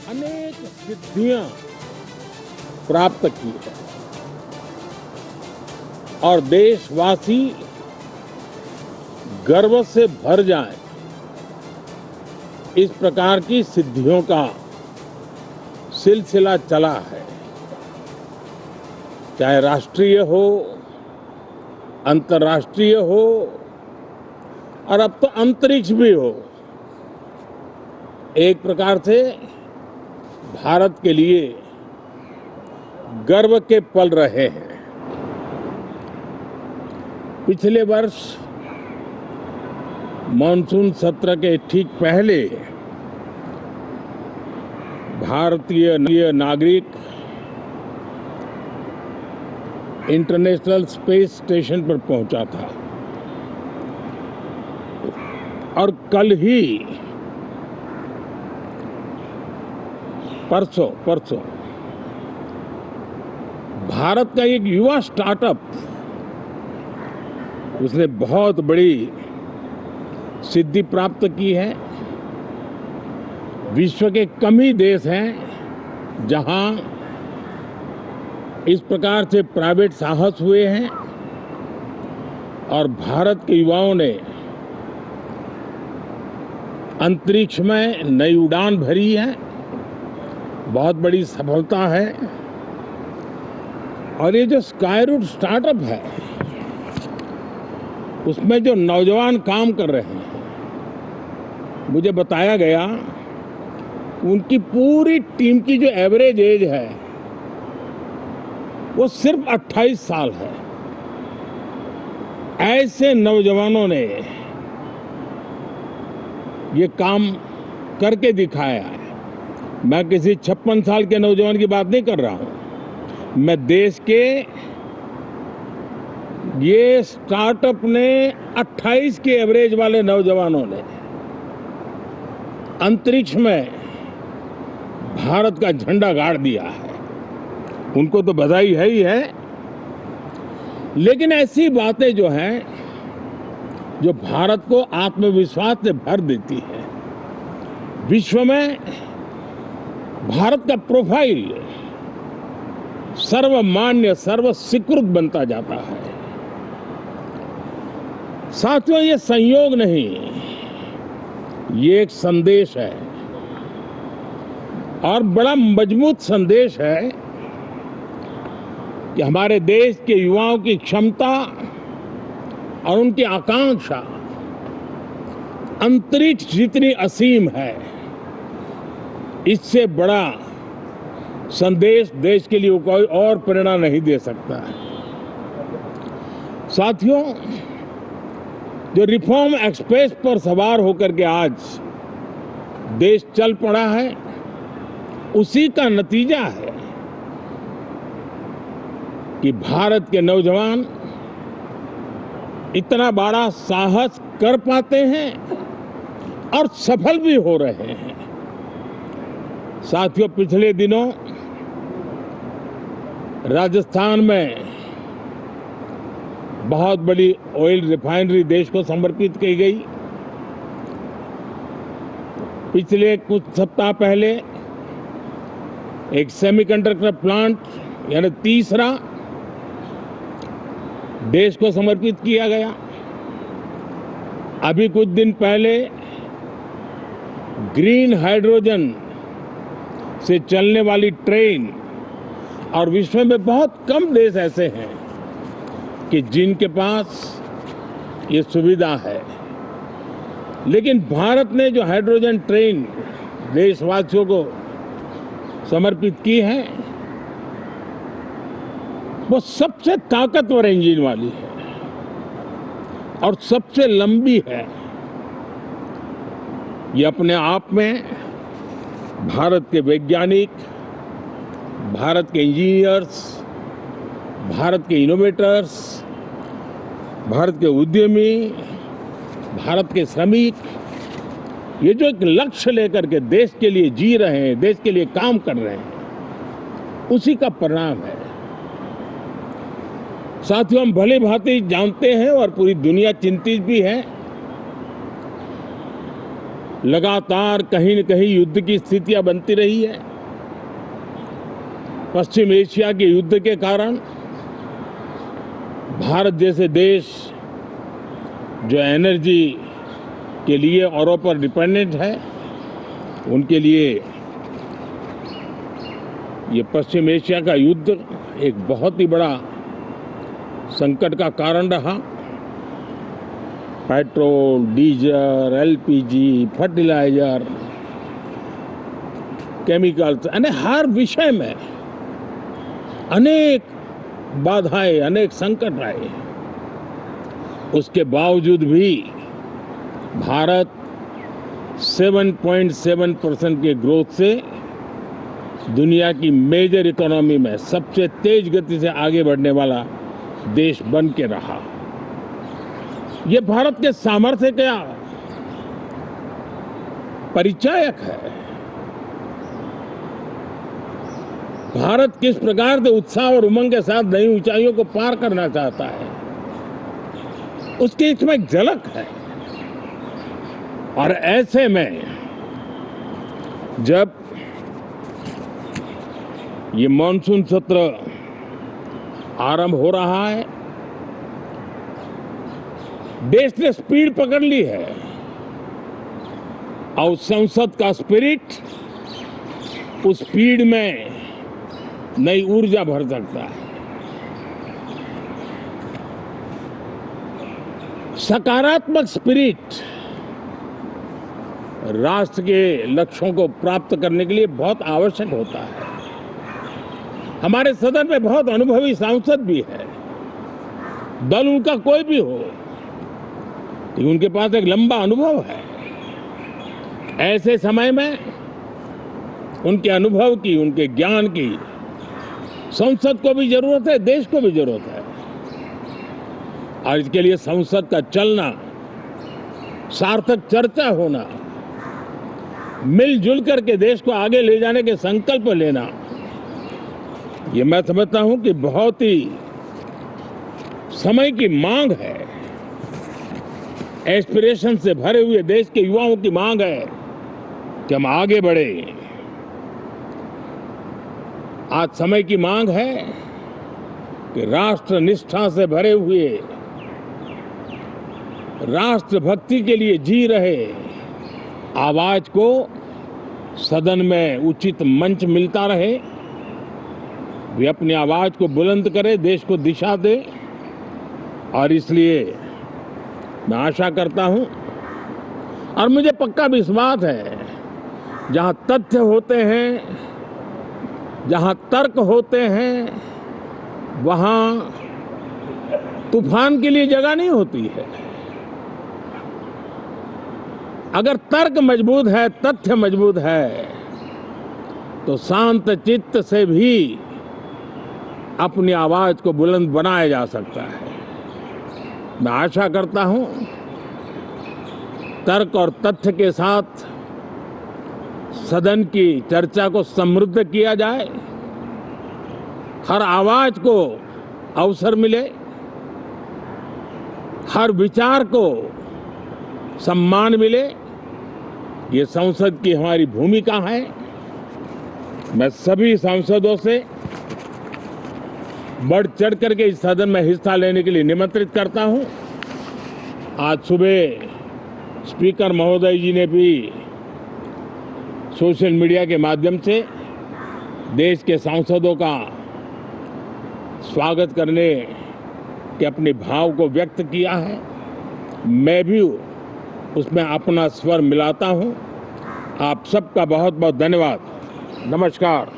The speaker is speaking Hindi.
अनेक सिद्धियां प्राप्त की है और देशवासी गर्व से भर जाएं, इस प्रकार की सिद्धियों का सिलसिला चला है। चाहे राष्ट्रीय हो, अंतर्राष्ट्रीय हो और अब तो अंतरिक्ष भी हो, एक प्रकार से भारत के लिए गर्व के पल रहे हैं। पिछले वर्ष मानसून सत्र के ठीक पहले भारतीय नागरिक इंटरनेशनल स्पेस स्टेशन पर पहुंचा था और कल ही परसों भारत का एक युवा स्टार्टअप, उसने बहुत बड़ी सिद्धि प्राप्त की है। विश्व के कम ही देश हैं जहां इस प्रकार से प्राइवेट साहस हुए हैं और भारत के युवाओं ने अंतरिक्ष में नई उड़ान भरी है। बहुत बड़ी सफलता है। और ये जो स्काईरूट स्टार्टअप है, उसमें जो नौजवान काम कर रहे हैं, मुझे बताया गया उनकी पूरी टीम की जो एवरेज एज है वो सिर्फ 28 साल है। ऐसे नौजवानों ने ये काम करके दिखाया है। मैं किसी 56 साल के नौजवान की बात नहीं कर रहा हूं। मैं देश के ये स्टार्टअप ने 28 के एवरेज वाले नौजवानों ने अंतरिक्ष में भारत का झंडा गाड़ दिया है। उनको तो बधाई है ही है, लेकिन ऐसी बातें जो हैं जो भारत को आत्मविश्वास से भर देती है। विश्व में भारत का प्रोफाइल सर्वमान्य, सर्वस्वीकृत बनता जाता है। साथियों, ये संयोग नहीं, ये एक संदेश है और बड़ा मजबूत संदेश है कि हमारे देश के युवाओं की क्षमता और उनकी आकांक्षा अंतरिक्ष जितनी असीम है, इससे बड़ा संदेश देश के लिए कोई और प्रेरणा नहीं दे सकता है। साथियों, जो रिफॉर्म एक्सप्रेस पर सवार होकर के आज देश चल पड़ा है, उसी का नतीजा है कि भारत के नौजवान इतना बड़ा साहस कर पाते हैं और सफल भी हो रहे हैं। साथियों, पिछले दिनों राजस्थान में बहुत बड़ी ऑयल रिफाइनरी देश को समर्पित की गई। पिछले कुछ सप्ताह पहले एक सेमीकंडक्टर प्लांट, यानी तीसरा, देश को समर्पित किया गया। अभी कुछ दिन पहले ग्रीन हाइड्रोजन से चलने वाली ट्रेन, और विश्व में बहुत कम देश ऐसे हैं कि जिनके पास ये सुविधा है, लेकिन भारत ने जो हाइड्रोजन ट्रेन देशवासियों को समर्पित की है, वो सबसे ताकतवर इंजन वाली है और सबसे लंबी है। ये अपने आप में भारत के वैज्ञानिक, भारत के इंजीनियर्स, भारत के इनोवेटर्स, भारत के उद्यमी, भारत के श्रमिक, ये जो एक लक्ष्य लेकर के देश के लिए जी रहे हैं, देश के लिए काम कर रहे हैं, उसी का परिणाम है। साथियों, हम भली भांति जानते हैं और पूरी दुनिया चिंतित भी है लगातार कहीं न कहीं युद्ध की स्थितियां बनती रही है। पश्चिम एशिया के युद्ध के कारण भारत जैसे देश जो एनर्जी के लिए औरों पर डिपेंडेंट है, उनके लिए ये पश्चिम एशिया का युद्ध एक बहुत ही बड़ा संकट का कारण रहा। Petrol, diesel, LPG, fertiliser, chemicals, यानी हर विषय में अनेक बाधाएं, अनेक संकट आए। उसके बावजूद भी भारत 7.7% के ग्रोथ से दुनिया की मेजर इकोनॉमी में सबसे तेज गति से आगे बढ़ने वाला देश बन के रहा। ये भारत के सामर्थ्य का परिचायक है। भारत किस प्रकार से उत्साह और उमंग के साथ नई ऊंचाइयों को पार करना चाहता है, उसकी इसमें एक झलक है। और ऐसे में जब ये मॉनसून सत्र आरंभ हो रहा है, देश ने स्पीड पकड़ ली है और संसद का स्पिरिट उस स्पीड में नई ऊर्जा भर सकता है। सकारात्मक स्पिरिट राष्ट्र के लक्ष्यों को प्राप्त करने के लिए बहुत आवश्यक होता है। हमारे सदन में बहुत अनुभवी सांसद भी है, दल उनका कोई भी हो, लेकिन उनके पास एक लंबा अनुभव है। ऐसे समय में उनके अनुभव की, उनके ज्ञान की संसद को भी जरूरत है, देश को भी जरूरत है। और इसके लिए संसद का चलना, सार्थक चर्चा होना, मिलजुल करके देश को आगे ले जाने के संकल्प लेना, ये मैं समझता हूं कि बहुत ही समय की मांग है। एस्पिरेशन से भरे हुए देश के युवाओं की मांग है कि हम आगे बढ़े। आज समय की मांग है कि राष्ट्र निष्ठा से भरे हुए, राष्ट्र भक्ति के लिए जी रहे आवाज को सदन में उचित मंच मिलता रहे, वे अपनी आवाज को बुलंद करे, देश को दिशा दे। और इसलिए मैं आशा करता हूं और मुझे पक्का विश्वास है, जहां तथ्य होते हैं, जहां तर्क होते हैं, वहां तूफान के लिए जगह नहीं होती है। अगर तर्क मजबूत है, तथ्य मजबूत है, तो शांत चित्त से भी अपनी आवाज को बुलंद बनाया जा सकता है। मैं आशा करता हूं तर्क और तथ्य के साथ सदन की चर्चा को समृद्ध किया जाए, हर आवाज को अवसर मिले, हर विचार को सम्मान मिले। ये संसद की हमारी भूमिका है। मैं सभी सांसदों से बढ़ चढ़ करके इस सदन में हिस्सा लेने के लिए निमंत्रित करता हूं। आज सुबह स्पीकर महोदय जी ने भी सोशल मीडिया के माध्यम से देश के सांसदों का स्वागत करने के अपने भाव को व्यक्त किया है। मैं भी उसमें अपना स्वर मिलाता हूं। आप सबका बहुत बहुत धन्यवाद। नमस्कार।